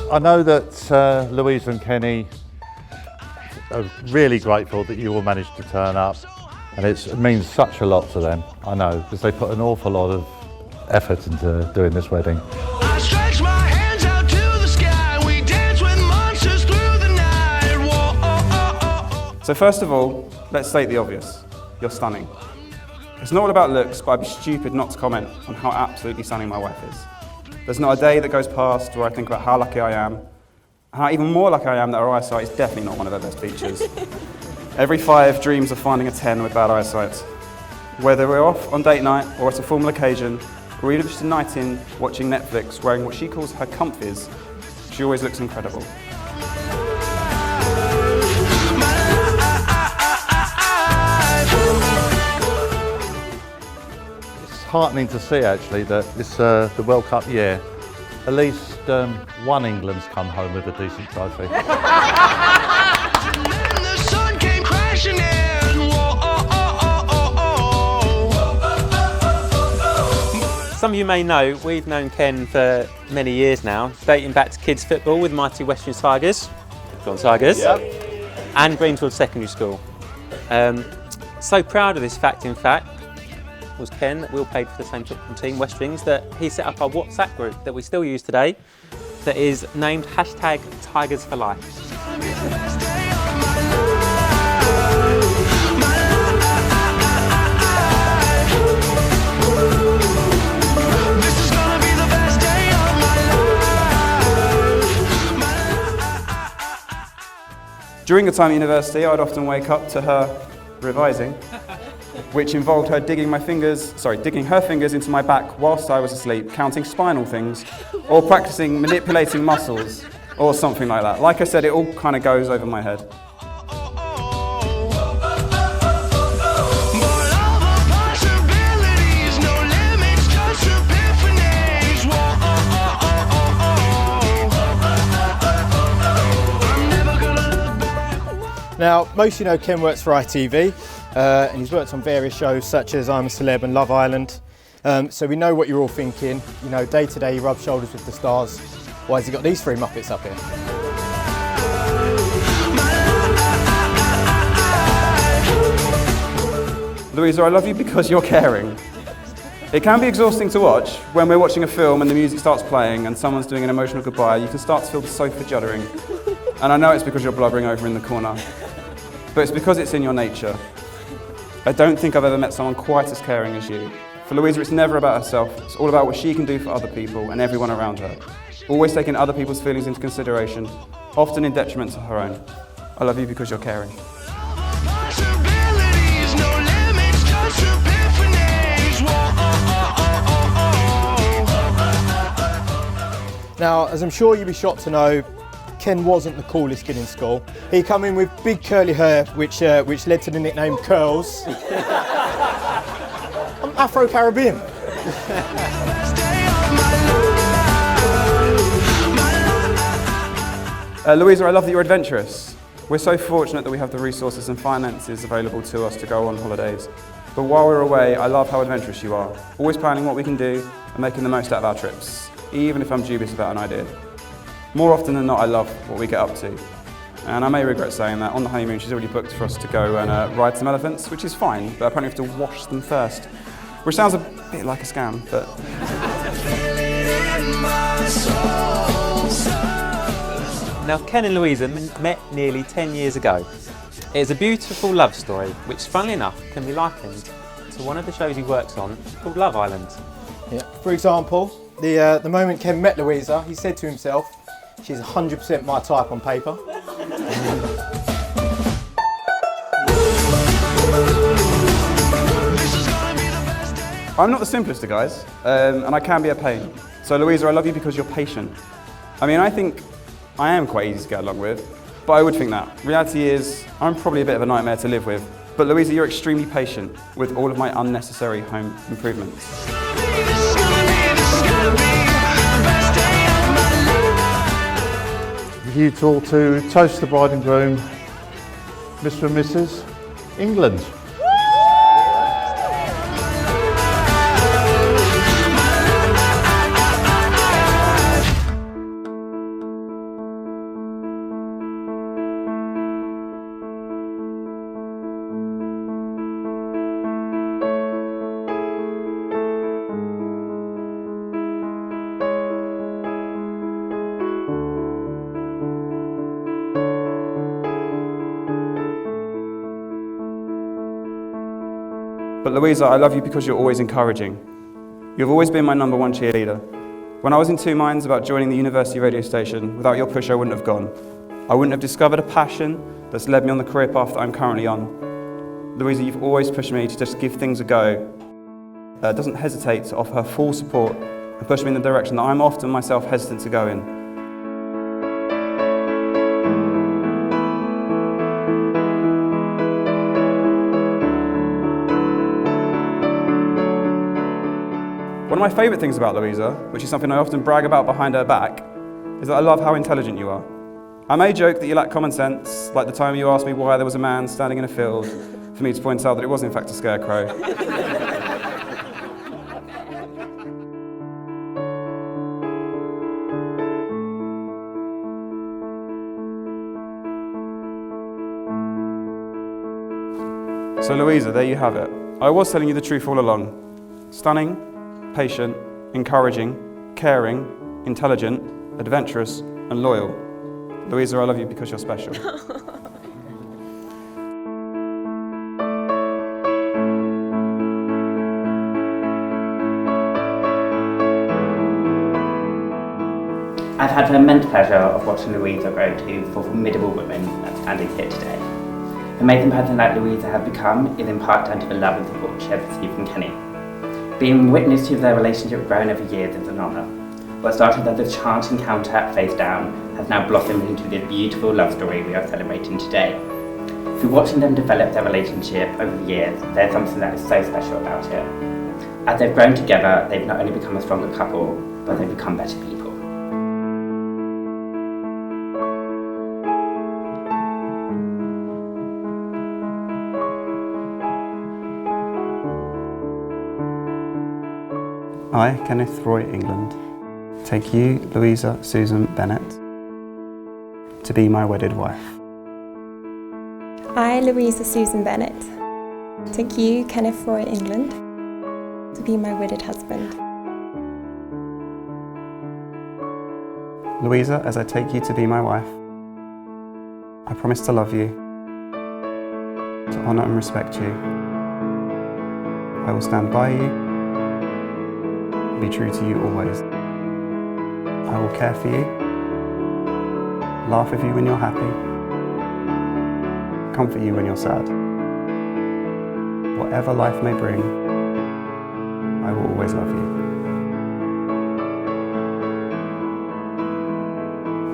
I know that Louisa and Kenny are really grateful that you all managed to turn up, and it means such a lot to them, I know, because they put an awful lot of effort into doing this wedding. I stretch my hands out to the sky, we dance with monsters through the night. Whoa. So first of all, let's state the obvious. You're stunning. It's not all about looks, but I'd be stupid not to comment on how absolutely stunning my wife is. There's not a day that goes past where I think about how lucky I am, and how even more lucky I am that her eyesight is definitely not one of her best features. Every 5 dreams of finding a 10 with bad eyesight. Whether we're off on date night or at a formal occasion, or even just a night in watching Netflix wearing what she calls her comfies, she always looks incredible. It's heartening to see actually that this the World Cup year, at least one England's come home with a decent trophy. The sun came crashing in. Some of you may know, we've known Ken for many years now, dating back to kids football with Mighty Western Tigers, Gone Tigers, and Greenfield Secondary School. So proud of this fact, in fact, was Ken, that we all played for the same football team, West Wings, that he set up a WhatsApp group that we still use today, that is named #TigersForLife. During the time at university, I'd often wake up to her revising, which involved her digging her fingers into my back whilst I was asleep, counting spinal things, or practicing manipulating muscles, or something like that. Like I said, it all kind of goes over my head. Now, most of you know Ken works for ITV, and he's worked on various shows such as I'm a Celeb and Love Island. So we know what you're all thinking. You know, day to day he rubs shoulders with the stars. Why has he got these 3 Muppets up here? Louisa, I love you because you're caring. It can be exhausting to watch when we're watching a film and the music starts playing and someone's doing an emotional goodbye. You can start to feel the sofa juddering. And I know it's because you're blubbering over in the corner, but it's because it's in your nature. I don't think I've ever met someone quite as caring as you. For Louisa, it's never about herself. It's all about what she can do for other people and everyone around her. Always taking other people's feelings into consideration, often in detriment to her own. I love you because you're caring. Now, as I'm sure you'll be shocked to know, Ken wasn't the coolest kid in school. He come in with big curly hair, which led to the nickname Curls. I'm Afro-Caribbean. Louisa, I love that you're adventurous. We're so fortunate that we have the resources and finances available to us to go on holidays. But while we're away, I love how adventurous you are. Always planning what we can do and making the most out of our trips, even if I'm dubious about an idea. More often than not, I love what we get up to. And I may regret saying that. On the honeymoon, she's already booked for us to go and ride some elephants, which is fine, but apparently we have to wash them first. Which sounds a bit like a scam, but... Now, Ken and Louisa met nearly 10 years ago. It is a beautiful love story, which, funnily enough, can be likened to one of the shows he works on called Love Island. Yeah. For example, the moment Ken met Louisa, he said to himself, she's 100% my type on paper. I'm not the simplest of guys, and I can be a pain. So Louisa, I love you because you're patient. I mean, I think I am quite easy to get along with, but I would think that. Reality is, I'm probably a bit of a nightmare to live with. But Louisa, you're extremely patient with all of my unnecessary home improvements. You all to toast the bride and groom, Mr. and Mrs. England. But Louisa, I love you because you're always encouraging. You've always been my #1 cheerleader. When I was in two minds about joining the university radio station, without your push I wouldn't have gone. I wouldn't have discovered a passion that's led me on the career path that I'm currently on. Louisa, you've always pushed me to just give things a go. Doesn't hesitate to offer her full support and push me in the direction that I'm often myself hesitant to go in. One of my favourite things about Louisa, which is something I often brag about behind her back, is that I love how intelligent you are. I may joke that you lack common sense, like the time you asked me why there was a man standing in a field, for me to point out that it was in fact a scarecrow. So Louisa, there you have it. I was telling you the truth all along. Stunning, patient, encouraging, caring, intelligent, adventurous, and loyal. Louisa, I love you because you're special. I've had the immense pleasure of watching Louisa grow to the formidable woman that's standing here today. The amazing person that Louisa has become is in part down to the love and support she has received from Kenny. Being witness to their relationship growing over years is an honour. What started as a chance encounter at Face Down has now blossomed into this beautiful love story we are celebrating today. Through watching them develop their relationship over the years, there's something that is so special about it. As they've grown together, they've not only become a stronger couple, but they've become better people. I, Kenneth Roy England, take you, Louisa Susan Bennett, to be my wedded wife. I, Louisa Susan Bennett, take you, Kenneth Roy England, to be my wedded husband. Louisa, as I take you to be my wife, I promise to love you, to honour and respect you. I will stand by you, be true to you always. I will care for you, laugh with you when you're happy, comfort you when you're sad. Whatever life may bring, I will always love you.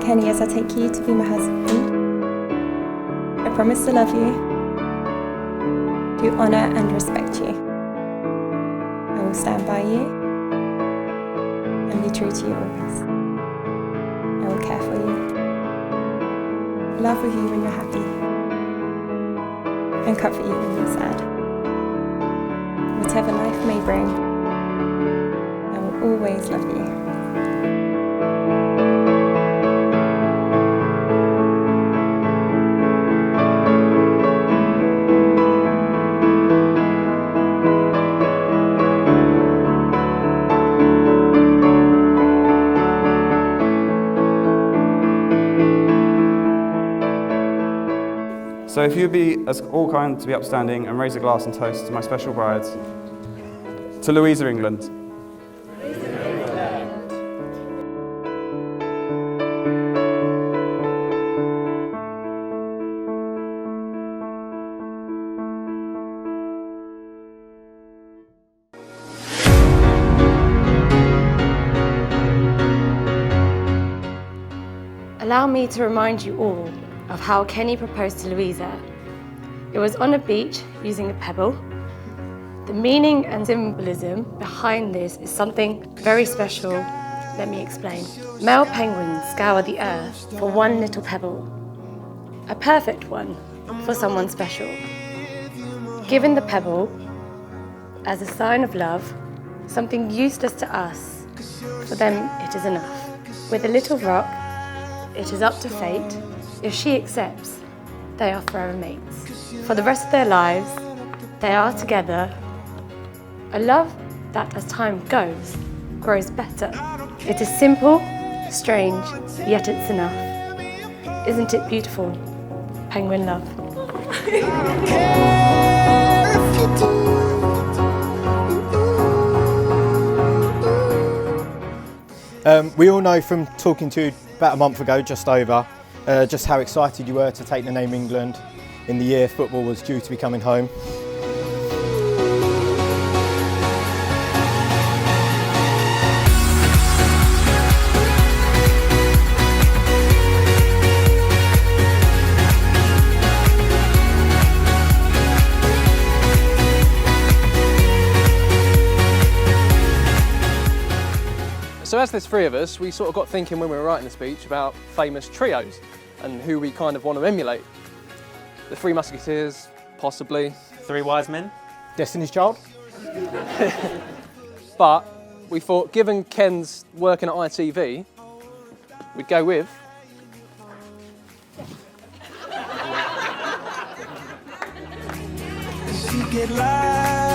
Kenny, as I take you to be my husband, I promise to love you, to honour and respect you. I will stand by you and be true to you always. I will care for you, laugh with you when you're happy, and comfort you when you're sad. Whatever life may bring, I will always love you. So if you'd be as all kind to be upstanding and raise a glass and toast to my special brides, to Louisa England. Allow me to remind you all of how Kenny proposed to Louisa. It was on a beach using a pebble. The meaning and symbolism behind this is something very special. Let me explain. Male penguins scour the earth for one little pebble, a perfect one for someone special. Given the pebble as a sign of love, something useless to us, for them it is enough. With a little rock, it is up to fate. If she accepts, they are forever mates. For the rest of their lives, they are together. A love that, as time goes, grows better. It is simple, strange, yet it's enough. Isn't it beautiful? Penguin love. If you do We all know from talking to you about a month ago, just over, just how excited you were to take the name England in the year football was due to be coming home. So as there's three of us, we sort of got thinking when we were writing the speech about famous trios and who we kind of want to emulate. The Three Musketeers, possibly. Three Wise Men. Destiny's Child? But we thought, given Ken's working at ITV, we'd go with... Get live.